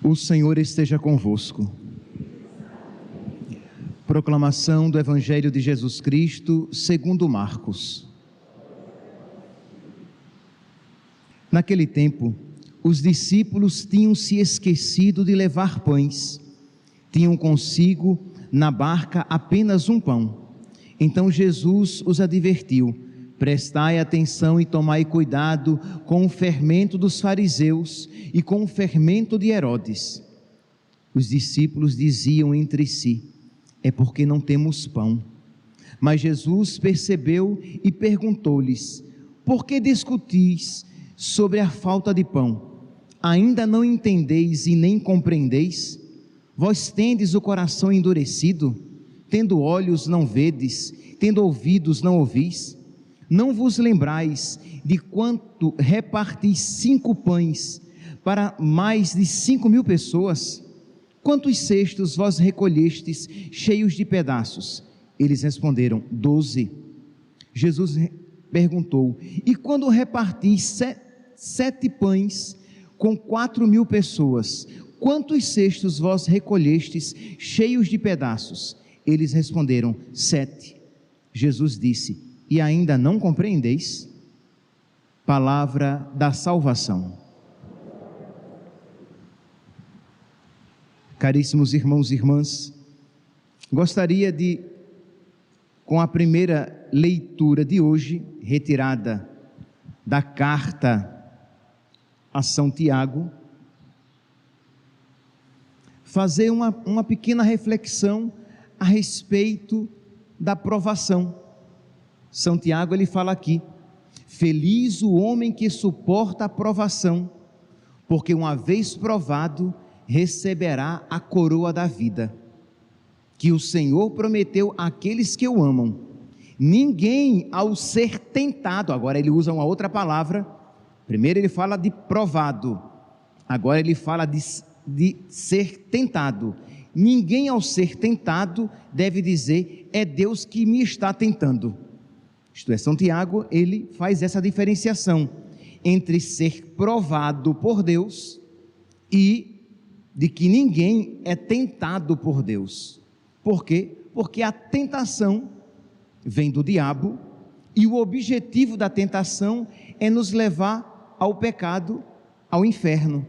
O Senhor esteja convosco. Proclamação do Evangelho de Jesus Cristo, segundo Marcos. Naquele tempo, os discípulos tinham se esquecido de levar pães. Tinham consigo, na barca, apenas um pão. Então Jesus os advertiu: prestai atenção e tomai cuidado com o fermento dos fariseus e com o fermento de Herodes. Os discípulos diziam entre si: é porque não temos pão. Mas Jesus percebeu e perguntou-lhes: por que discutis sobre a falta de pão? Ainda não entendeis e nem compreendeis? Vós tendes o coração endurecido? Tendo olhos não vedes, tendo ouvidos não ouvis? Não vos lembrais de quanto repartis 5 pães para mais de 5.000 pessoas? Quantos cestos vós recolhestes cheios de pedaços? Eles responderam: 12. Jesus perguntou: e quando repartis 7 pães com 4.000 pessoas, quantos cestos vós recolhestes cheios de pedaços? Eles responderam: 7. Jesus disse: e ainda não compreendeis? Palavra da salvação. Caríssimos irmãos e irmãs, gostaria de, com a primeira leitura de hoje, retirada da carta a São Tiago, fazer uma pequena reflexão a respeito da provação. São Tiago, ele fala aqui: feliz o homem que suporta a provação, porque uma vez provado, receberá a coroa da vida, que o Senhor prometeu àqueles que o amam. Ninguém, ao ser tentado, agora ele usa uma outra palavra, primeiro ele fala de provado, agora ele fala de ser tentado. Ninguém, ao ser tentado, deve dizer: é Deus que me está tentando. Isto é, São Tiago, ele faz essa diferenciação entre ser provado por Deus e de que ninguém é tentado por Deus. Por quê? Porque a tentação vem do diabo e o objetivo da tentação é nos levar ao pecado, ao inferno.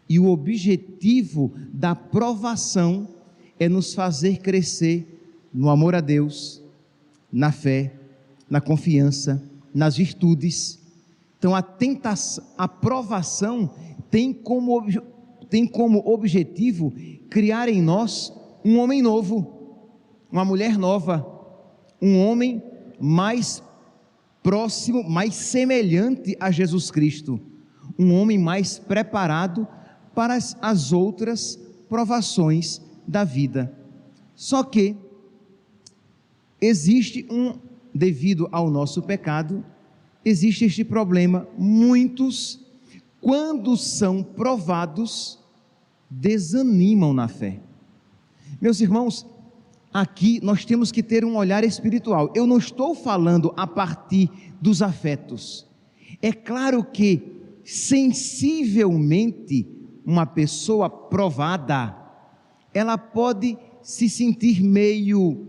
E o objetivo da provação é nos fazer crescer no amor a Deus, na fé, na confiança, nas virtudes. Então a tentação, a provação tem como objetivo criar em nós um homem novo, uma mulher nova, um homem mais próximo, mais semelhante a Jesus Cristo, um homem mais preparado para as outras provações da vida. Só que existe devido ao nosso pecado, existe este problema: muitos, quando são provados, desanimam na fé. Meus irmãos, aqui nós temos que ter um olhar espiritual. Eu não estou falando a partir dos afetos. É claro que, sensivelmente, uma pessoa provada, ela pode se sentir meio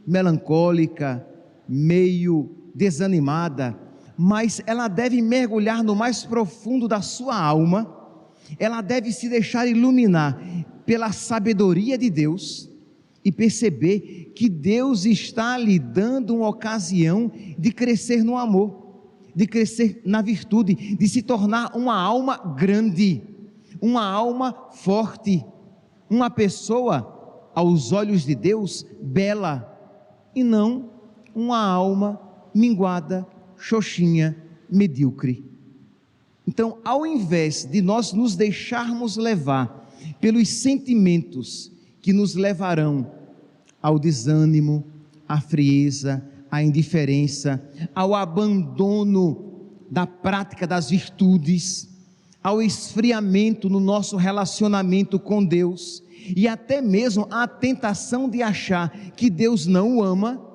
melancólica, meio desanimada, mas ela deve mergulhar no mais profundo da sua alma, ela deve se deixar iluminar pela sabedoria de Deus e perceber que Deus está lhe dando uma ocasião de crescer no amor, de crescer na virtude, de se tornar uma alma grande, uma alma forte, uma pessoa, aos olhos de Deus, bela, e não uma alma minguada, xoxinha, medíocre. Então, ao invés de nós nos deixarmos levar pelos sentimentos que nos levarão ao desânimo, à frieza, à indiferença, ao abandono da prática das virtudes, ao esfriamento no nosso relacionamento com Deus, e até mesmo à tentação de achar que Deus não o ama,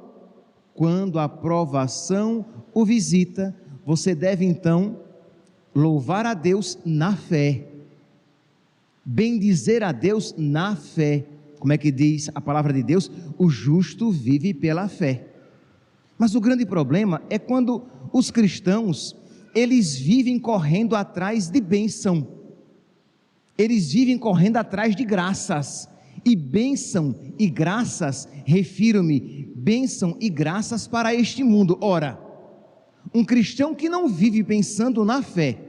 quando a provação o visita, você deve então louvar a Deus na fé, bendizer a Deus na fé. Como é que diz a palavra de Deus? O justo vive pela fé. Mas o grande problema é quando os cristãos, eles vivem correndo atrás de bênção, eles vivem correndo atrás de graças, e bênção e graças, refiro-me, bênção e graças para este mundo. Ora, um cristão que não vive pensando na fé,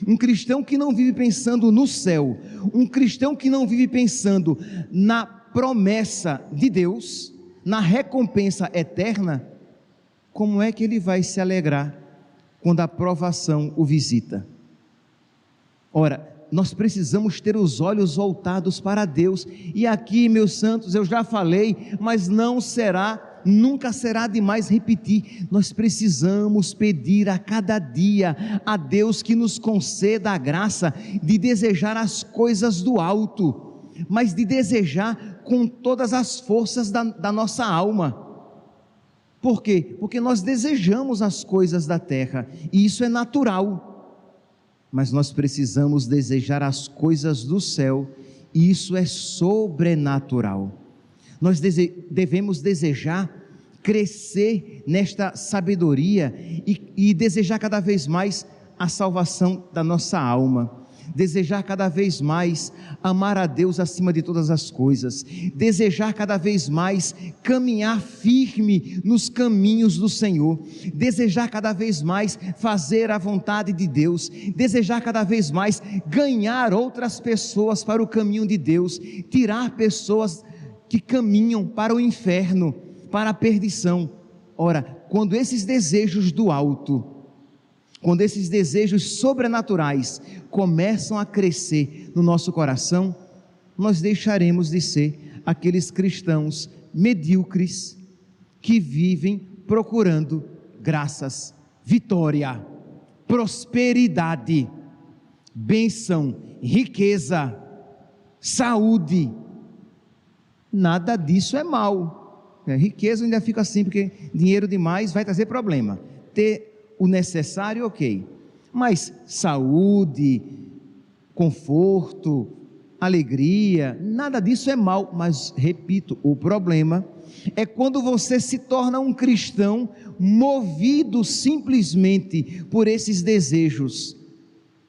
um cristão que não vive pensando no céu, um cristão que não vive pensando na promessa de Deus, na recompensa eterna, como é que ele vai se alegrar quando a provação o visita? Ora, nós precisamos ter os olhos voltados para Deus, e aqui, meus santos, eu já falei, mas nunca será demais repetir, nós precisamos pedir a cada dia a Deus que nos conceda a graça de desejar as coisas do alto, mas de desejar com todas as forças da nossa alma. Por quê? Porque nós desejamos as coisas da terra, e isso é natural, mas nós precisamos desejar as coisas do céu, e isso é sobrenatural. Nós devemos desejar crescer nesta sabedoria e desejar cada vez mais a salvação da nossa alma, desejar cada vez mais amar a Deus acima de todas as coisas, desejar cada vez mais caminhar firme nos caminhos do Senhor, desejar cada vez mais fazer a vontade de Deus, desejar cada vez mais ganhar outras pessoas para o caminho de Deus, tirar pessoas que caminham para o inferno, para a perdição. Ora, quando esses desejos do alto, quando esses desejos sobrenaturais começam a crescer no nosso coração, nós deixaremos de ser aqueles cristãos medíocres que vivem procurando graças, vitória, prosperidade, bênção, riqueza, saúde. Nada disso é mal. Riqueza ainda fica assim, porque dinheiro demais vai trazer problema. Ter o necessário, ok, mas saúde, conforto, alegria, nada disso é mal. Mas repito, o problema é quando você se torna um cristão movido simplesmente por esses desejos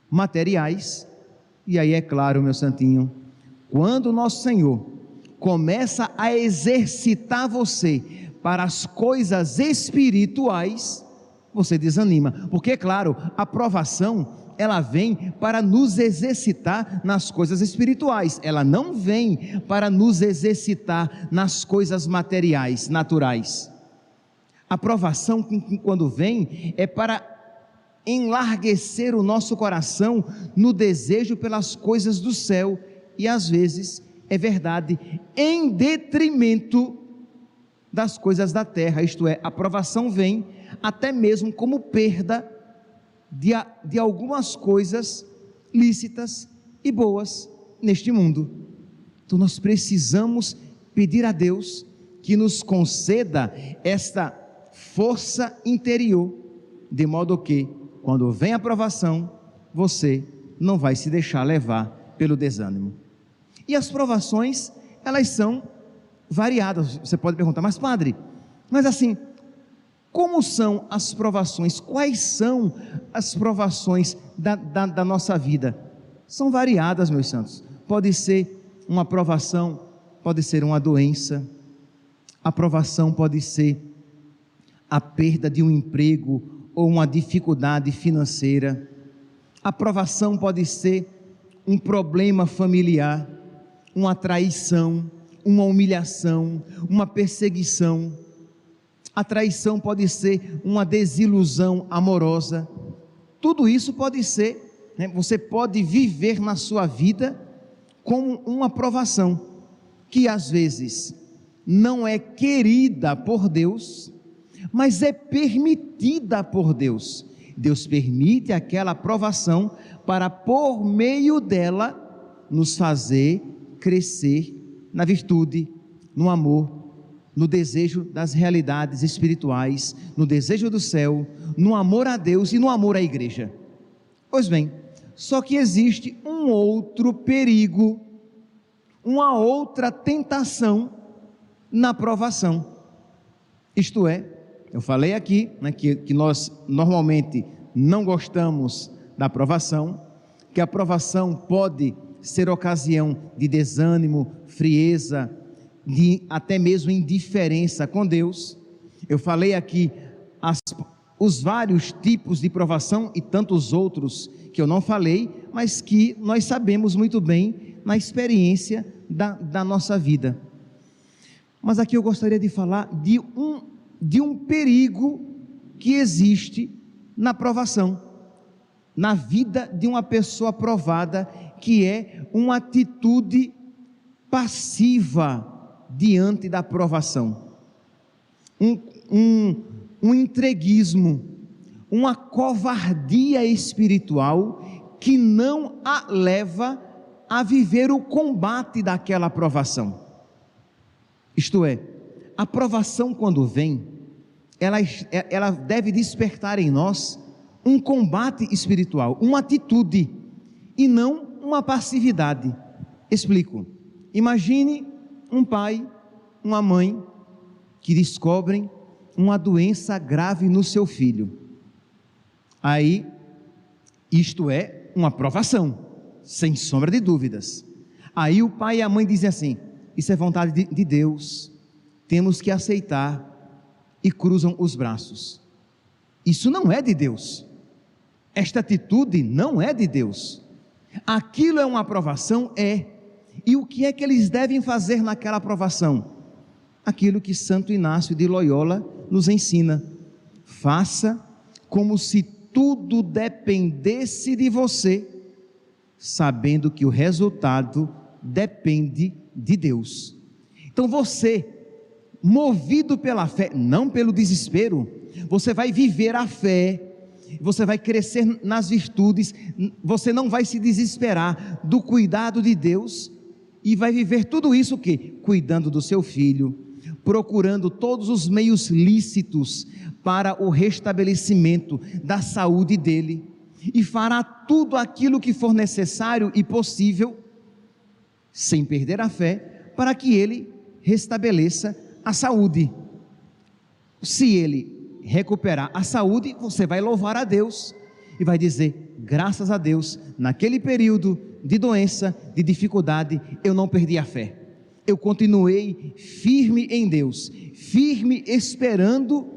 materiais. E aí é claro, meu santinho, quando o nosso Senhor começa a exercitar você para as coisas espirituais, você desanima, porque é claro, a provação, ela vem para nos exercitar nas coisas espirituais, ela não vem para nos exercitar nas coisas materiais, naturais. A provação, quando vem, é para enlarguecer o nosso coração no desejo pelas coisas do céu, e às vezes, é verdade, em detrimento das coisas da terra. Isto é, a provação vem até mesmo como perda de algumas coisas lícitas e boas neste mundo. Então nós precisamos pedir a Deus que nos conceda esta força interior, de modo que, quando vem a provação, você não vai se deixar levar pelo desânimo. E as provações, elas são variadas. Você pode perguntar, mas padre, mas assim, como são as provações? Quais são as provações da nossa vida? São variadas, meus santos. Pode ser uma provação, pode ser uma doença, a provação pode ser a perda de um emprego ou uma dificuldade financeira, a provação pode ser um problema familiar, uma traição, uma humilhação, uma perseguição. A traição pode ser uma desilusão amorosa. Tudo isso pode ser, você pode viver na sua vida como uma provação, que às vezes não é querida por Deus, mas é permitida por Deus. Deus permite aquela provação para, por meio dela, nos fazer crescer na virtude, no amor, no desejo das realidades espirituais, no desejo do céu, no amor a Deus e no amor à igreja. Pois bem, Só que existe um outro perigo, uma outra tentação na provação. Isto é, eu falei aqui, né, que nós normalmente não gostamos da provação, que a provação pode ser ocasião de desânimo, frieza, de até mesmo indiferença com Deus. Eu falei aqui os vários tipos de provação e tantos outros que eu não falei, mas que nós sabemos muito bem na experiência da nossa vida. Mas aqui eu gostaria de falar de um perigo que existe na provação, na vida de uma pessoa provada, que é uma atitude passiva diante da provação, um entreguismo, uma covardia espiritual que não a leva a viver o combate daquela provação. Isto é, a provação, quando vem, ela deve despertar em nós um combate espiritual, uma atitude, e não uma passividade. Explico. Imagine um pai, uma mãe, que descobrem uma doença grave no seu filho. Aí, isto é uma provação, sem sombra de dúvidas. Aí o pai e a mãe dizem assim: isso é vontade de Deus, temos que aceitar, e cruzam os braços. Isso não é de Deus, esta atitude não é de Deus. Aquilo é uma aprovação, e o que é que eles devem fazer naquela aprovação? Aquilo que Santo Inácio de Loyola nos ensina: faça como se tudo dependesse de você, sabendo que o resultado depende de Deus. Então você, movido pela fé, não pelo desespero, você vai viver a fé, você vai crescer nas virtudes, você não vai se desesperar do cuidado de Deus, e vai viver tudo isso o quê? Cuidando do seu filho, procurando todos os meios lícitos para o restabelecimento da saúde dele, e fará tudo aquilo que for necessário e possível, sem perder a fé, para que ele restabeleça a saúde. Se ele recuperar a saúde, você vai louvar a Deus e vai dizer: graças a Deus, naquele período de doença, de dificuldade, eu não perdi a fé, eu continuei firme em Deus, firme esperando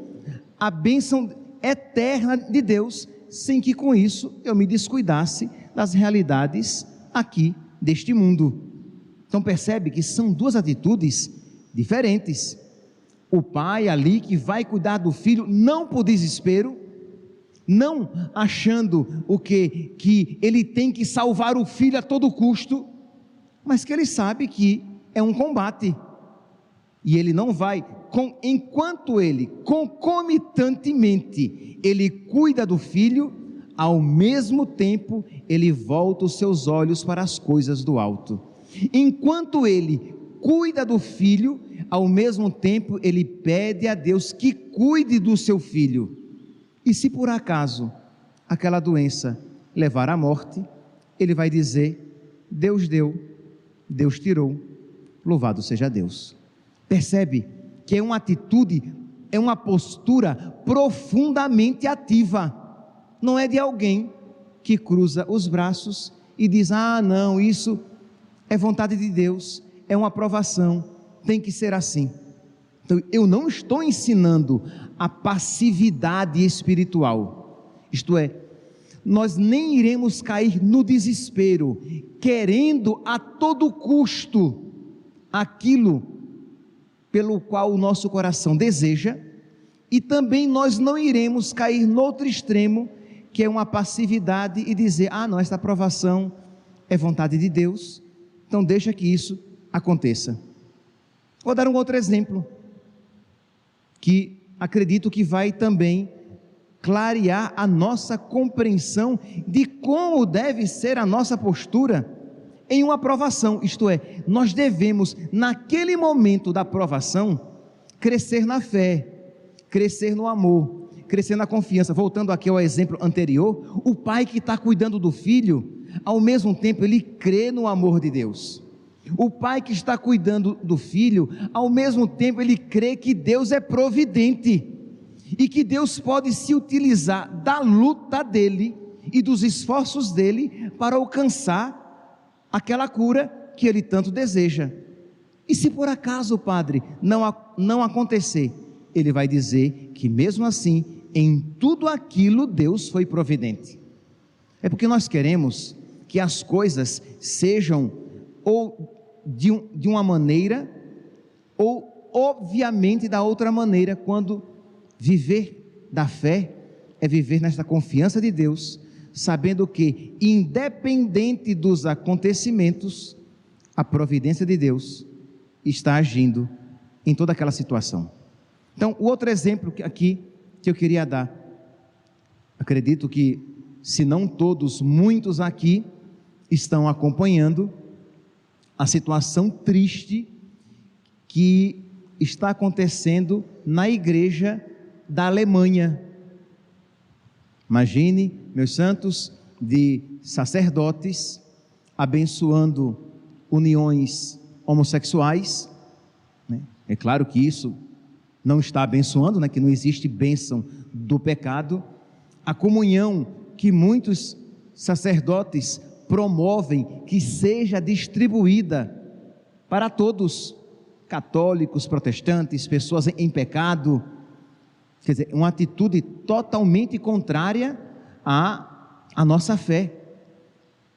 a bênção eterna de Deus, sem que com isso eu me descuidasse das realidades aqui deste mundo. Então percebe que são duas atitudes diferentes. O pai ali que vai cuidar do filho, não por desespero, não achando que ele tem que salvar o filho a todo custo, mas que ele sabe que é um combate, e ele não vai, enquanto ele concomitantemente ele cuida do filho, ao mesmo tempo ele volta os seus olhos para as coisas do alto. Enquanto ele cuida do filho, ao mesmo tempo ele pede a Deus que cuide do seu filho. E se por acaso aquela doença levar à morte, ele vai dizer: Deus deu, Deus tirou, louvado seja Deus. Percebe que é uma atitude, é uma postura profundamente ativa, não é de alguém que cruza os braços e diz: ah não, isso é vontade de Deus, é uma aprovação, tem que ser assim. Então eu não estou ensinando a passividade espiritual, isto é, nós nem iremos cair no desespero, querendo a todo custo aquilo pelo qual o nosso coração deseja, e também nós não iremos cair no outro extremo, que é uma passividade e dizer: ah não, esta aprovação é vontade de Deus, então deixa que isso aconteça. Vou dar um outro exemplo, que acredito que vai também clarear a nossa compreensão de como deve ser a nossa postura em uma provação. Isto é, nós devemos, naquele momento da provação, crescer na fé, crescer no amor, crescer na confiança. Voltando aqui ao exemplo anterior, o pai que está cuidando do filho, ao mesmo tempo ele crê no amor de Deus. O pai que está cuidando do filho, ao mesmo tempo ele crê que Deus é providente e que Deus pode se utilizar da luta dele e dos esforços dele para alcançar aquela cura que ele tanto deseja. E se por acaso, padre, não acontecer, ele vai dizer que mesmo assim, em tudo aquilo Deus foi providente. É porque nós queremos que as coisas sejam ou de uma maneira, ou obviamente da outra maneira, quando viver da fé é viver nesta confiança de Deus, sabendo que, independente dos acontecimentos, a providência de Deus está agindo em toda aquela situação. Então, o outro exemplo aqui que eu queria dar, acredito que, se não todos, muitos aqui estão acompanhando a situação triste que está acontecendo na igreja da Alemanha. Imagine, meus santos, de sacerdotes abençoando uniões homossexuais, né? É claro que isso não está abençoando, né? Que não existe bênção do pecado. A comunhão que muitos sacerdotes promovem que seja distribuída para todos, católicos, protestantes, pessoas em pecado, quer dizer, uma atitude totalmente contrária à nossa fé.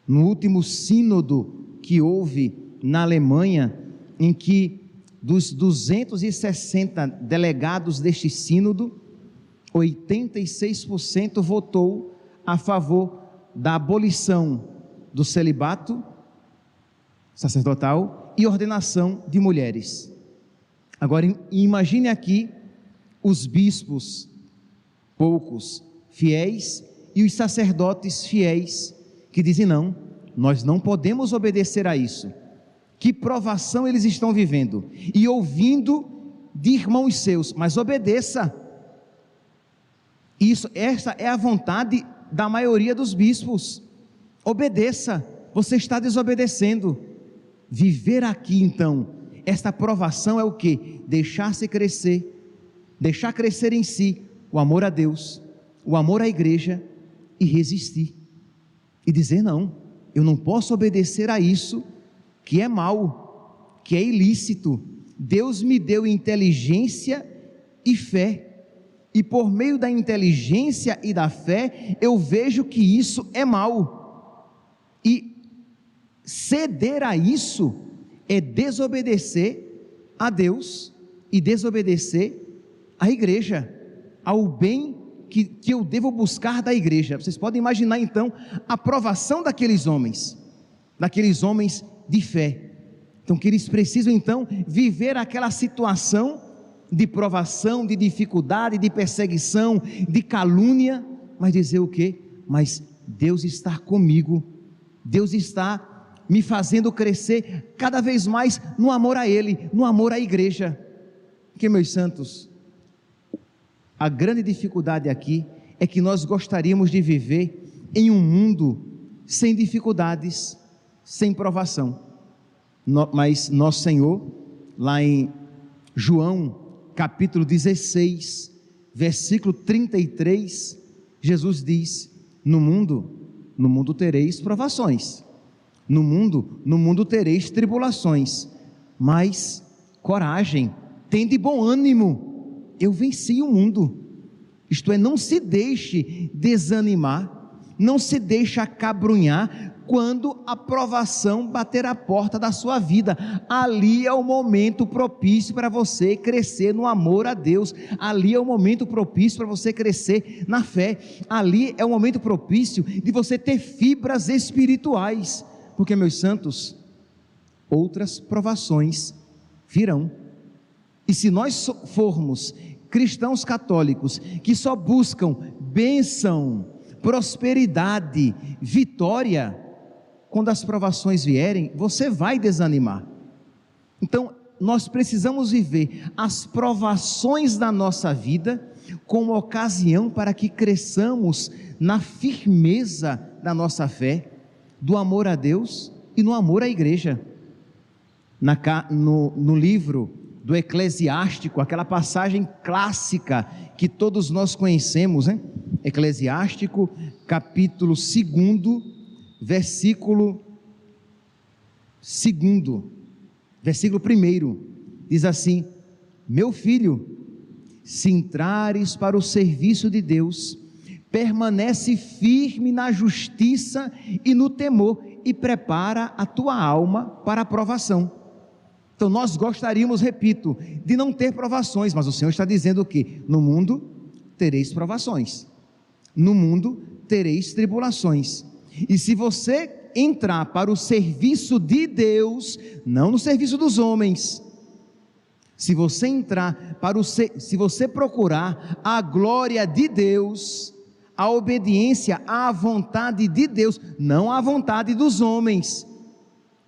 No último sínodo que houve na Alemanha, em que dos 260 delegados deste sínodo, 86% votou a favor da abolição do celibato sacerdotal e ordenação de mulheres. Agora, imagine aqui os bispos, poucos fiéis, e os sacerdotes fiéis, que dizem não, nós não podemos obedecer a isso. Que provação eles estão vivendo, e ouvindo de irmãos seus, mas obedeça. Esta é a vontade da maioria dos bispos. Obedeça, você está desobedecendo. Viver aqui então, esta provação é o que? Deixar-se crescer, deixar crescer em si o amor a Deus, o amor à igreja, e resistir, e dizer não, eu não posso obedecer a isso, que é mal, que é ilícito. Deus me deu inteligência e fé, e por meio da inteligência e da fé, eu vejo que isso é mal, e ceder a isso é desobedecer a Deus e desobedecer à igreja, ao bem que eu devo buscar da igreja. Vocês podem imaginar então a provação daqueles homens de fé, então que eles precisam então viver aquela situação de provação, de dificuldade, de perseguição, de calúnia, mas dizer o quê? Mas Deus está comigo, Deus está me fazendo crescer cada vez mais no amor a Ele, no amor à igreja. Porque, meus santos, a grande dificuldade aqui é que nós gostaríamos de viver em um mundo sem dificuldades, sem provação, mas nosso Senhor, lá em João capítulo 16, versículo 33, Jesus diz: no mundo tereis provações, no mundo tereis tribulações, mas coragem, tende bom ânimo, eu venci o mundo. Isto é, não se deixe desanimar, não se deixe acabrunhar quando a provação bater a porta da sua vida. Ali é o momento propício para você crescer no amor a Deus, ali é o momento propício para você crescer na fé, ali é o momento propício de você ter fibras espirituais, porque, meus santos, outras provações virão, e se nós formos cristãos católicos que só buscam bênção, prosperidade, vitória, quando as provações vierem, você vai desanimar. Então, nós precisamos viver as provações da nossa vida como ocasião para que cresçamos na firmeza da nossa fé, do amor a Deus e no amor à igreja. No livro do Eclesiástico, aquela passagem clássica que todos nós conhecemos, né? Eclesiástico, capítulo 2, versículo 1, diz assim: meu filho, se entrares para o serviço de Deus, permanece firme na justiça e no temor, e prepara a tua alma para a provação. Então nós gostaríamos, repito, de não ter provações, mas o Senhor está dizendo o quê? No mundo tereis provações, no mundo tereis tribulações, e se você entrar para o serviço de Deus, não no serviço dos homens, se você entrar se você procurar a glória de Deus, a obediência à vontade de Deus, não à vontade dos homens,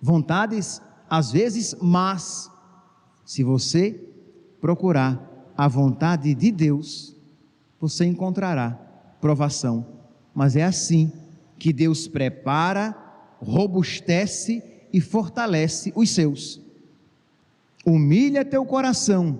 vontades às vezes más, se você procurar a vontade de Deus, você encontrará provação. Mas é assim que Deus prepara, robustece e fortalece os seus. Humilha teu coração,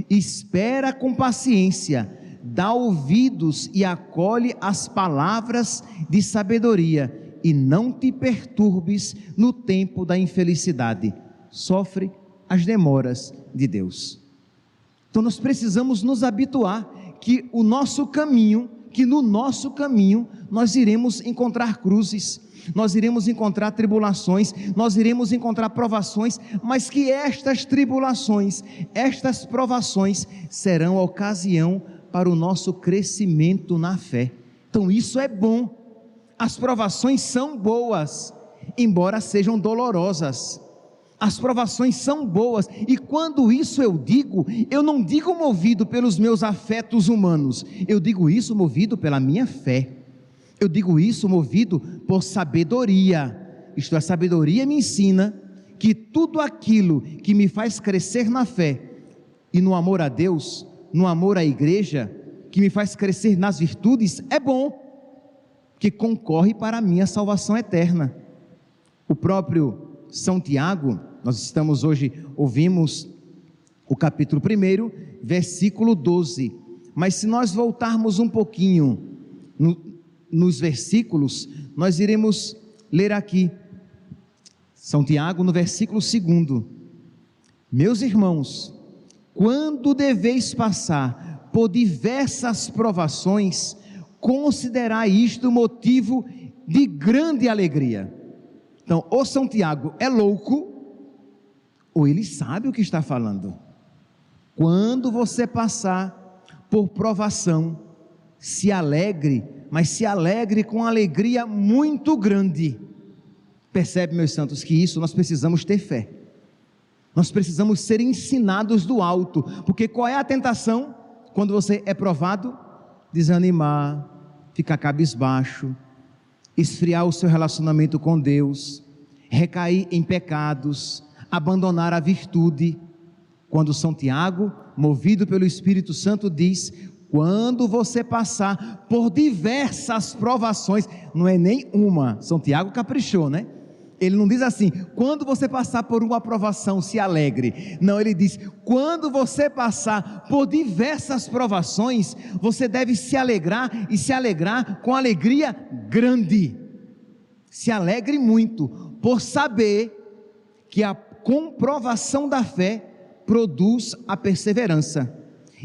espera com paciência, dá ouvidos e acolhe as palavras de sabedoria, e não te perturbes no tempo da infelicidade. Sofre as demoras de Deus. Então nós precisamos nos habituar que no nosso caminho nós iremos encontrar cruzes, nós iremos encontrar tribulações, nós iremos encontrar provações, mas que estas tribulações, estas provações serão ocasião para o nosso crescimento na fé. Então isso é bom. As provações são boas, embora sejam dolorosas. As provações são boas, e quando isso eu não digo movido pelos meus afetos humanos, eu digo isso movido pela minha fé, eu digo isso movido por sabedoria. Isto é, a sabedoria me ensina que tudo aquilo que me faz crescer na fé e no amor a Deus, no amor à igreja, que me faz crescer nas virtudes, é bom, que concorre para a minha salvação eterna. O próprio São Tiago, nós ouvimos o capítulo 1, versículo 12, mas se nós voltarmos um pouquinho nos versículos, nós iremos ler aqui, São Tiago no versículo 2: meus irmãos, quando deveis passar por diversas provações, considerai isto motivo de grande alegria. Então, ou São Tiago é louco, ou ele sabe o que está falando. Quando você passar por provação, se alegre, mas se alegre com alegria muito grande. Percebe, meus santos, que isso nós precisamos ter fé, nós precisamos ser ensinados do alto, porque qual é a tentação quando você é provado? Desanimar, ficar cabisbaixo, esfriar o seu relacionamento com Deus, recair em pecados, abandonar a virtude. Quando São Tiago, movido pelo Espírito Santo, diz: quando você passar por diversas provações, não é nem uma, São Tiago caprichou, né? Ele não diz assim, quando você passar por uma provação, se alegre. Não, ele diz, quando você passar por diversas provações, você deve se alegrar, e se alegrar com alegria grande. Se alegre muito, por saber que a comprovação da fé produz a perseverança,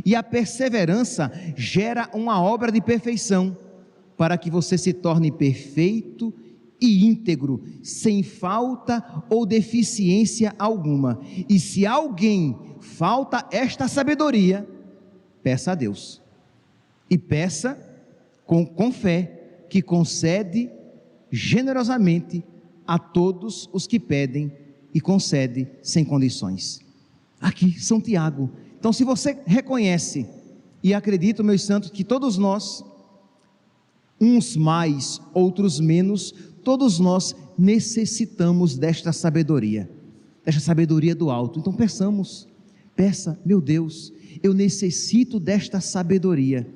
e a perseverança gera uma obra de perfeição, para que você se torne perfeito e íntegro, sem falta ou deficiência alguma. E se a alguém falta esta sabedoria, peça a Deus, e peça com fé, que concede generosamente a todos os que pedem, e concede sem condições. Aqui, São Tiago. Então, se você reconhece, e acredito, meus santos, que todos nós, uns mais, outros menos, todos nós necessitamos desta sabedoria. desta sabedoria do alto. Então peça, meu Deus, eu necessito desta sabedoria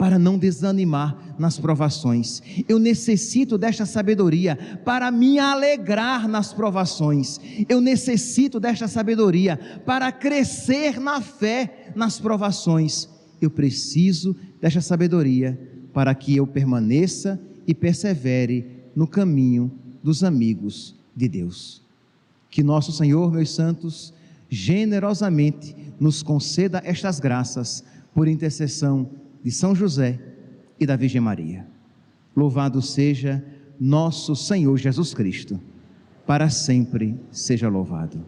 para não desanimar nas provações. Eu necessito desta sabedoria para me alegrar nas provações. Eu necessito desta sabedoria para crescer na fé nas provações. Eu preciso desta sabedoria para que eu permaneça e persevere no caminho dos amigos de Deus. Que nosso Senhor, meus santos, generosamente nos conceda estas graças por intercessão de São José e da Virgem Maria. Louvado seja nosso Senhor Jesus Cristo, para sempre seja louvado.